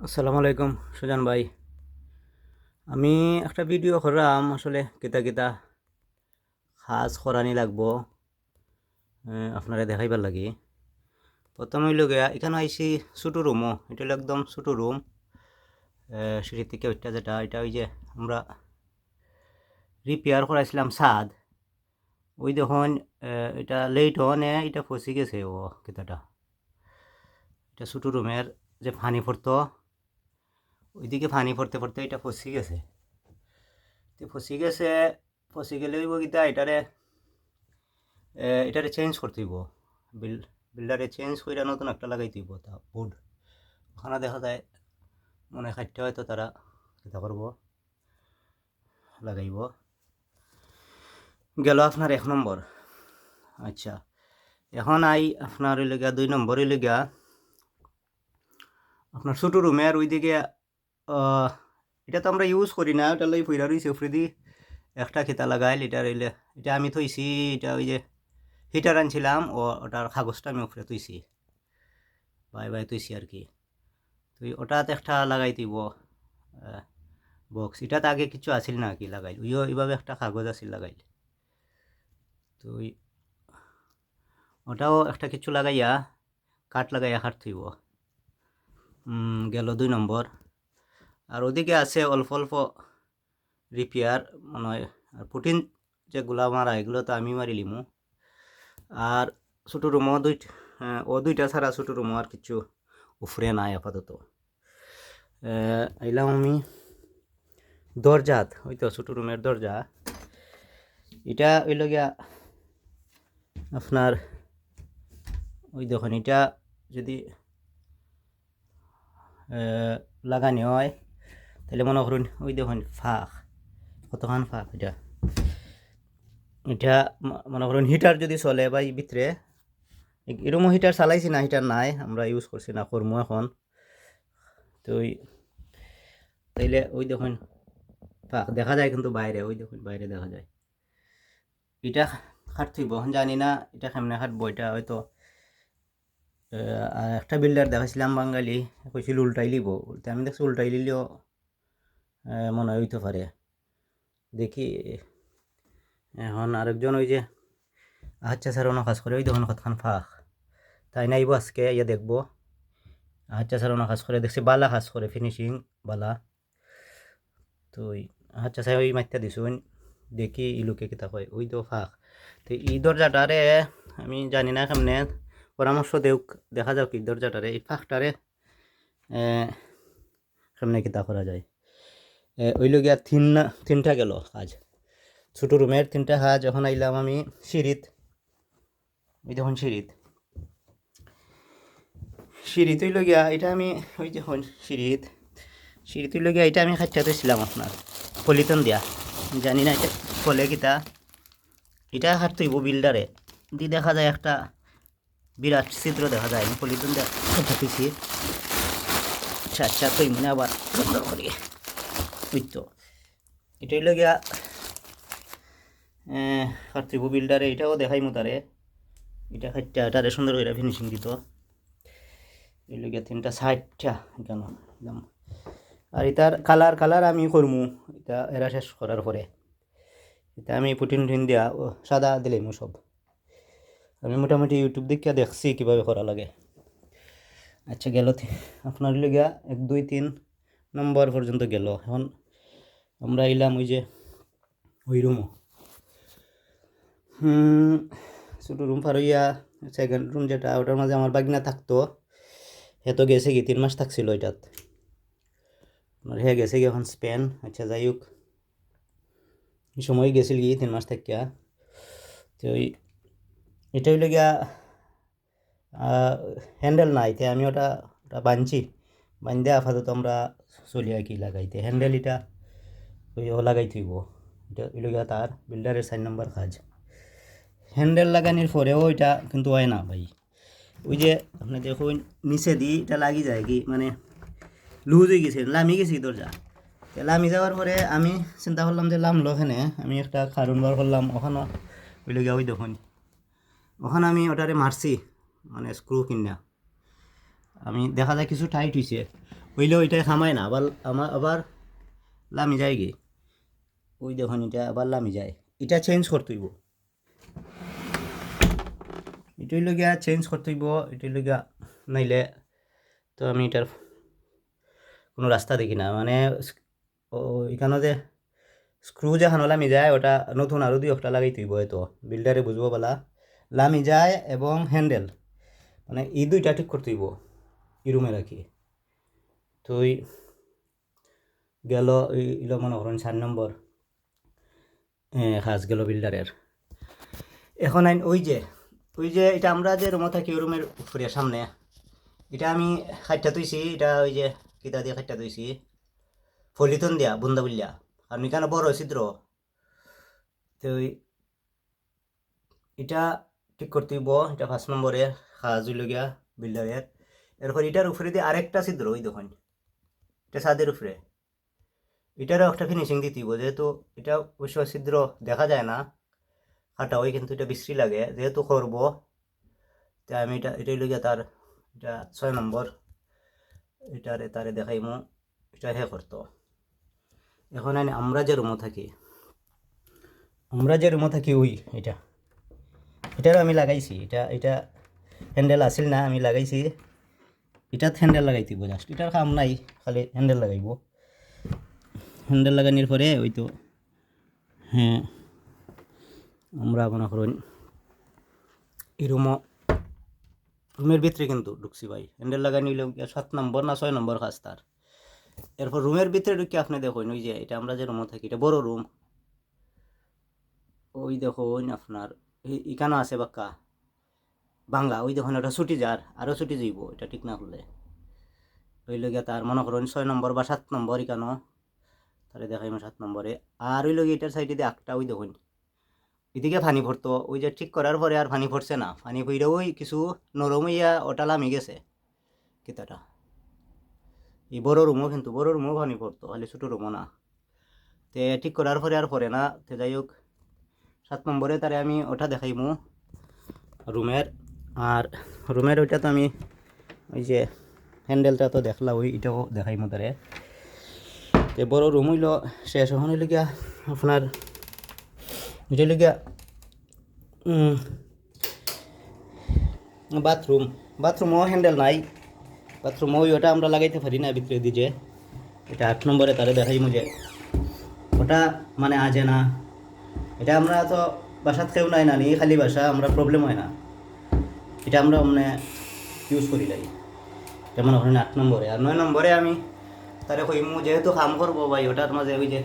আসসালামু আলাইকুম সুজান ভাই। আমি একটা ভিডিও করলাম, আসলে কিতা কিতা খাস করানি লাগবো আপনারা দেখাইবার লাগি। প্রথমে হইল গিয়া এখানে আইসি ছোটো রুমও, এটা হলো একদম ছোটো রুম। সিঁড়ি থেকে ওইটা যেটা এটা ওই যে আমরা রিপেয়ার করাইছিলাম ছাদ, ওই দেখুন এটা লেট হনে এটা ফসি গেছে। ও কিতাটা এটা ছোটো রুমের যে পানি পড়তো, ওইদিকে পানি পড়তে পড়তে এটা ফসি গেছে। তো ফসি গেছে, ফসি গেলে ওই গীতা এটারে চেঞ্জ করতে হইব। বিল্ডারে চেঞ্জ করে নতুন একটা লাগাইতে হইব। তা বোর্ড ওখানে দেখা যায় মনে খাইতে হয়তো তারা এটা করবো, লাগাইব। গেল আপনার 1 নম্বর। আচ্ছা, এখন আই আপনার ওই লেগা 2 নম্বর ওই লেগা আপনার ছোটো রুমের ওইদিকে। এটা তো আমরা ইউজ করি না, ওটা লই ফুইরা রইছে উফরে একটা খেতা লাগাইল। এটা রইলে এটা আমি থইছি, এটা ওই যে হিটার আনছিলাম ও ওটার কাগজটা আমি উপরে তুইছি, বাই বাই তুইছি আর কি। তুই ওটাতে একটা লাগাই দিব বক্স। এটাতে আগে কিছু আসিল না কি লাগাইল, ওইও এইভাবে একটা কাগজ আসিল লাগাইল। তুই ওটাও একটা কিছু লাগাইয়া কাঠ লাগাইয়া কাঠ থইব। গেল 2 নম্বর। আর ওদিকে আছে অল্প অল্প রিপেয়ার মনে হয়। আর পুটিন যেগুলা মারা এগুলো তো আমি মারি লিমু। আর ছোটো রুমও ও দুইটা ছাড়া ছোটো রুমও আর কিছু উফরে নাই আপাতত। আইলাম আমি দরজাত, ওই তো ছোটো রুমের দরজা। এটা হইল গিয়া আপনার ওই দেখুন, এটা যদি লাগানি হয় তাহলে মনে করুন ওই দেখুন ফাঁক, কতখান ফাঁক। এটা এটা মনে করুন হিটার যদি চলে বা এই ভিতরে এরমও হিটার চালাইছি না, হিটার নাই, আমরা ইউজ করছি না, করমু এখন। তো তাইলে ওই দেখুন ফাঁক দেখা যায়, কিন্তু বাইরে ওই দেখুন বাইরে দেখা যায়। এটা খাটতেইব, জানি না এটা কেমনে খাটবো। এটা হয়তো আর একটা বিল্ডার দেখাইছিলাম বাঙালি, কইছিল উল্টাই লিব। আমি দেখছি উল্টাই লিলেও মনে হইতে পারে। দেখি এখন আরেকজন ওই যে আচ্ছা স্যার অন্য কাজ করে, ওই দেখুন কতখান ফাঁক। তাই নাইব আজকে ইয়ে দেখবো। আচ্ছা স্যার অন্য কাজ করে, দেখছি বালা কাজ করে, ফিনিশিং বালা। তো আচ্ছা স্যার ওই মাত্রা দিছুন, দেখি ইলুকে কিতা কয়। ওই তো ফাঁক। তো এই দরজাটারে আমি জানি না কেমনে, পরামর্শ দেউক, দেখা যাক এই দরজাটারে এই ফাঁকটারে কেমনে কিতা করা যায়। ওই লগিয়া তিনটা গেল কাজ, ছোটো রুমের 3টা কাজ। যখন আইলাম আমি সিঁড়িত, ওই দেখুন সিঁড়িত হইল গিয়া এটা আমি ওই দেখুন সিঁড়িত হইল গিয়া এটা আমি খাইতে ছিলাম আপনার পলিথন দিয়া, জানি না এটা ফলে কিতা। এটা খাটতেইব বিল্ডারে দি, দেখা যায় একটা বিরাট চিত্র দেখা যায়। আমি পলিথন দিয়া খাইতেছি। আচ্ছা আচ্ছা, তো মানে আবার সুন্দর করি। ওই তো এটা হইল গিয়া খাটতেইব বিল্ডারে, এটাও দেখাইমু তারে। এটা খাইটা এটারে সুন্দর করে ফিনিশিং দিত। এই লগে 3টা 60টা কেন একদম। আর এটার কালার আমি করমু এটা এরা শেষ করার পরে। এটা আমি পুটিন দিয়া সাদা দিলাম সব। আমি মোটামুটি ইউটিউব দেখিয়া দেখছি কীভাবে করা লাগে। আচ্ছা গেল আপনার লগিয়া 1 2 3 নম্বর পর্যন্ত গেল। এখন আমরা এলাম ওই যে ওই রুমও, ছোটো রুম পার হইয়া সেকেন্ড রুম যেটা, ওটার মাঝে আমার বাগনা থাকতো। হে তো গেছে কি 3 মাস থাকছিল এটাত, আপনার হে গেছে কি এখন স্পেন। আচ্ছা যাই হোক, এই সময় গেছিল কি 3 মাস থাকিয়া। তো এটা হইলে গিয়া হ্যান্ডেল নাই, তে আমি ওটা বান্ধে আপাতত আমরা চলি আর কি লাগাইতে। হ্যান্ডেল এটা ওই ও লাগাই থইব। এটা হইলে গিয়া তার বিল্ডারের 4 নম্বর কাজ। হ্যান্ডেল লাগানির পরেও এটা কিন্তু হয় না ভাই। ওই যে আপনি দেখুন নিচে দিই এটা লাগি যায় কি, মানে লুজ হয়ে গেছে, লামি গেছি দরজা। লামি যাওয়ার পরে আমি চিন্তা করলাম যে লামলো ওখানে, আমি একটা কারণ বার করলাম ওখানেও ওইলে গিয়া ওই দেখুন ওখানে আমি ওটারে মারছি, মানে স্ক্রু কিনা আমি দেখা যায় কিছু টাইট হয়েছে। হইলে ওইটাই খামায় না, আবার আবার লামি যায় গে। ওই দেখুন এটা আবার লামি যায়, এটা চেঞ্জ করতে হইব, এটাই লগিয়া চেঞ্জ করতে হইব, এটাই লগিয়া নাইলে তো আমি এটার কোনো রাস্তা দেখি না। মানে এখানে যে স্ক্রু যেখানে লামি যায় ওটা নতুন আরও দুই একটা লাগাইতে হইব, হয়তো বিল্ডারে বুঝবো বলা লামি যায় এবং হ্যান্ডেল, মানে এই দুইটা ঠিক করতে হইব এই রুমে রাখি। তো গেল ইলো মনে করেন 4 নম্বর কাজ গেল বিল্ডারের। এখন আইন ওই যে এটা আমরা যে রুমে থাকি ওই রুমের উপরে সামনে এটা আমি খাইটা তুইছি, এটা ওই যে কিতা দিয়ে খাইটা তুইছি, ফলিতন দিয়া বুন্দা বুলিয়া, আর এখানে বড় ছিদ্র। তো এটা ঠিক করতে হইব, এটা 5 নম্বরে কাজ হইল গিয়া বিল্ডারের। এরপর এটার উপরে দিয়ে আরেকটা ছিদ্র, ওই দেখুন এটা ছাদের উপরে, এটারও একটা ফিনিশিং দিতে হইব, যেহেতু এটা অবশ্য ছিদ্র দেখা যায় না কাটা হয়, কিন্তু এটা বিশ্রী লাগে যেহেতু করব, তাই আমি এটাই লইয়া তার এটা 6 নম্বর তারে দেখাইমু, এটা হে করতো। এখন আমরা যে রুমে থাকি ওই এটারও আমি লাগাইছি, এটা হ্যান্ডেল আসিল না, আমি লাগাইছি, এটাত হ্যান্ডেল লাগাইতে হইব, জাস্ট এটার কাম নাই, খালি হ্যান্ডেল লাগাইব। হ্যান্ডেল লাগানোর পরে ওই তো হ্যাঁ আমরা মনে করুন এই রুমের ভিতরে কিন্তু ঢুকছি ভাই, হ্যান্ডেল লাগানি 7 নম্বর না 6 নম্বর কাজ তার। এরপর রুমের ভিতরে ঢুকে আপনি দেখুন ওই যে এটা আমরা যে রুমে থাকি, এটা বড় রুম, ওই দেখুন আপনার এখানে আছে বাক্কা ভাঙ্গা, ওই দেখুন ওটা ছুটি যার আরও ছুটি যাইব, এটা ঠিক না করলে ওই লগে তার মনে করেন 6 নম্বর বা 7 নম্বর এখানো তাহলে দেখাইম 7 নম্বরে। আর ওই লগে এটার সাইডে দিয়ে একটা ওই দেখুন এদিকে পানি ভরতো, ওই যে ঠিক করার পরে আর পানি ভরছে না, পানি ভইরা ওই কিছু নরম হইয়া ওটা লামি গেছে কিতাটা। এই বড় রুমও পানি ভরতো, খালি ছোটো রুমও না, তে ঠিক করার পরে আর পরে না। তে যাই হোক 7 নম্বরে তারে আমি ওটা দেখাইমু রুমের। আর রুমের ওইটা তো আমি ওই যে হ্যান্ডেলটা তো দেখলা, ওই এটাও দেখাইমু তারে। তে বড় রুম হইল শেষ, হইল গিয়া আপনার এটা হইল গিয়া বাথরুমও হ্যান্ডেল নাই, বাথরুমও ওটা আমরা লাগাইতে পারি না ভিতরে দিয়ে, এটা 8 নম্বরে তারে দেখাইমু যে ওটা মানে আজে না, এটা আমরা তো বাসাত কেউ নাই না নি, খালি বাসা আমরা প্রবলেম হয় না, এটা আমরা মানে ইউজ করি লাই। যেমন ওখানে 8 নম্বরে। আর 9 নম্বরে আমি তারে কইমু যেহেতু কাম করবো ভাই, ওটার মাঝে ওই যে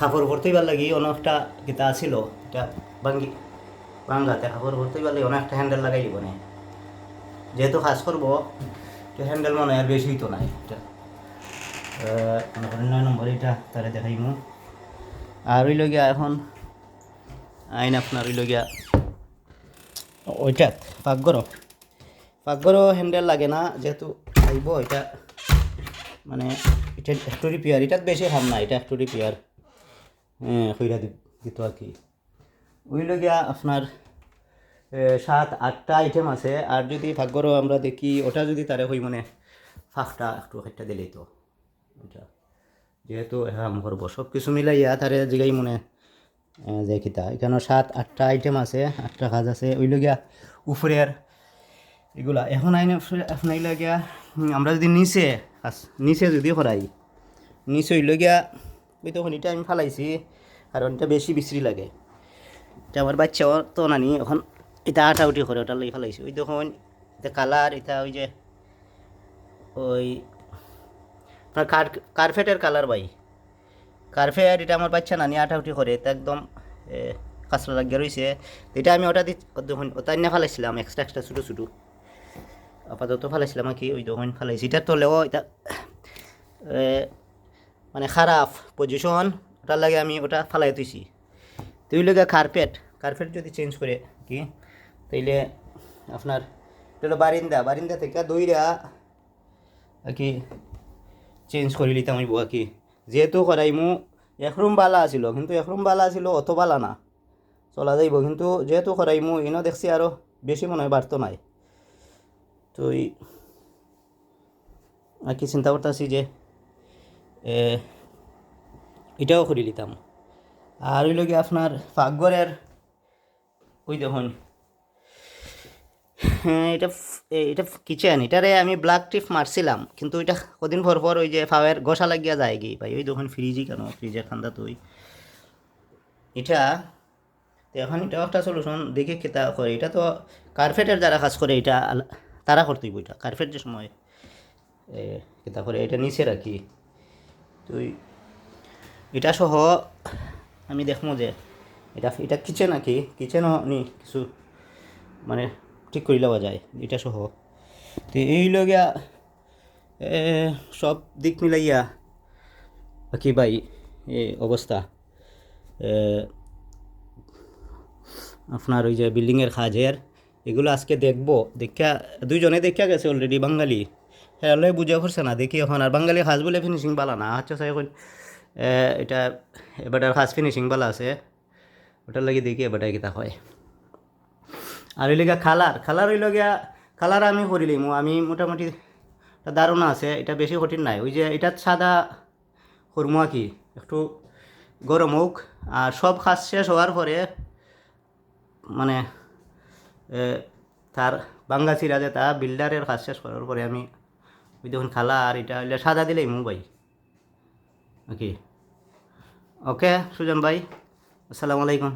কাপড় ভরতেইবার লাগি অনেকটা কিতা ছিল, এটা ভাঙ্গাতে কাপড় ভরতেইবার লাগি অনেকটা হ্যান্ডেল লাগাই দিব না, যেহেতু কাজ করবো তো হ্যান্ডেল মনে হয় আর বেশি হইতো না। এটা মনে করেন 9 নম্বরে এটা তারে দেখাইমু। আর ওই লগিয়া এখন আইন আপনার ওই লগিয়া ওইটা পাকঘরও হ্যান্ডেল লাগে না, যেহেতু আইব এটা মানে এটা একটু রিপেয়ার, এটাত বেশি খাম না, এটা একটু রিপেয়ার কইরা দিত আর কি। ওই লগিয়া আপনার 7-8টা আইটেম আছে। আর যদি পাকঘরও আমরা দেখি ওটা যদি তারে হই মানে ফাঁকটা একটু একটা দিলেই তো, ওইটা যেহেতু হ্যাঁ করবো সব কিছু মিলাইয়া তারে জিগাই মনে যে কিতা এখানে 7-8টা আইটেম আছে, 8টা কাজ আছে। ওই লগিয়া উপরের এগুলা এখন আপনার গিয়া আমরা যদি নিচে যদি করাই, নিচে হইল গিয়া ওই তখন এটা আমি ফালাইছি, কারণ এটা বেশি বিশ্রী লাগে, এটা আমার বাচ্চাও তো নানি এখন এটা আটাউটি করে ওটা লই ফেলাইছি। ওই দেখুন এটা কালার, এটা ওই যে ওই আপনার কার্পেটের কালার ভাই, কার্পেট, এটা আমার বাচ্চা নানি আটাউটি করে, এটা একদম কাঁচরা লাগিয়ে রয়েছে। এটা আমি ওটা দেখুন ওটা নিয়ে ফেলাইছিলাম এক্সট্রা ছোটো ছোটো, আপাতত ফেলাইছিলাম আর কি, ওই দেখুন ফেলাইছি। এটার তলেও এটা মানে খারাপ পজিশন, ওটার লাগে আমি ওটা ফালাই তুইছি। তুই লাগে কার্পেট যদি চেঞ্জ করে কি তাইলে আপনার এটা বারিন্দা থেকে দইরা আর কি চেঞ্জ করে নিতাম আমি আর কি। যেহেতু করাইমু এক রুম বালা আছিল, কিন্তু এক রুম বালা আছিল অত বালা না, চলা যাইব, কিন্তু যেহেতু করাইমু ইনো দেখছি আরও বেশি মনে হয় বাড়তো নাই। তো আর কি চিন্তা করতেছি যে এ, এটাও করে নিতাম। আর ওই লগে আপনার পাকঘরের ওই দেখুন, হ্যাঁ, এটা কিচেন, এটারে আমি ব্ল্যাক টিপ মারছিলাম, কিন্তু এটা কদিন পর পর ওই যে ফাওয়ার ঘষা লাগিয়া যায় কি ভাই, ওই দেখুন ফ্রিজই কেন, ফ্রিজের ঠান্ডা তো এটা। তো এখন এটাও একটা সলিউশন দেখি কেতা করে। এটা তো কার্পেটের যারা কাজ করে এটা তারা করতেই বইটা কার্পেট যে সময় কেতা করে এটা নিচে রাখি তুই, এটা সহ আমি দেখবো যে এটা এটা কিচেন নাকি কিচেনও নি কিছু মানে ঠিক করে লওয়া যায় এটা সহ। তো এই লগিয়া সব দিক মিলাইয়া কি ভাই এই অবস্থা। এ, আপনার ওই যে বিল্ডিংয়ের কাজের এগুলো আজকে দেখবো, দেখা দুইজনে দেখা গেছে অলরেডি বাঙালি, হ্যাঁ বুঝে পড়ছে না দেখি এখন। আর বাঙালি কাজ বলে ফিনিশিং বালা না, আচ্ছা স্যার এখন এটা এবারটার কাজ ফিনিশিং বালা আছে, ওটার লাগি দেখি এবারটাই কিতা হয়। আর ওই লেগা খালার ওই লগিয়া খালার আমি করিলিম, আমি মোটামুটি ধারণা আছে, এটা বেশি কঠিন নাই। ওই যে এটা সাদা হরমুয়া কি একটু গরম হোক, আর সব কাজ শেষ হওয়ার পরে মানে এ, তার বাঙ্গা চিরা যে তা বিল্ডারের কাজ শেষ করার পরে আমি ওই দেখুন খালা আর এটা হইলে সাদা দিলেই মু ভাই। ওকে ওকে সুজন ভাই, আসসালামু আলাইকুম।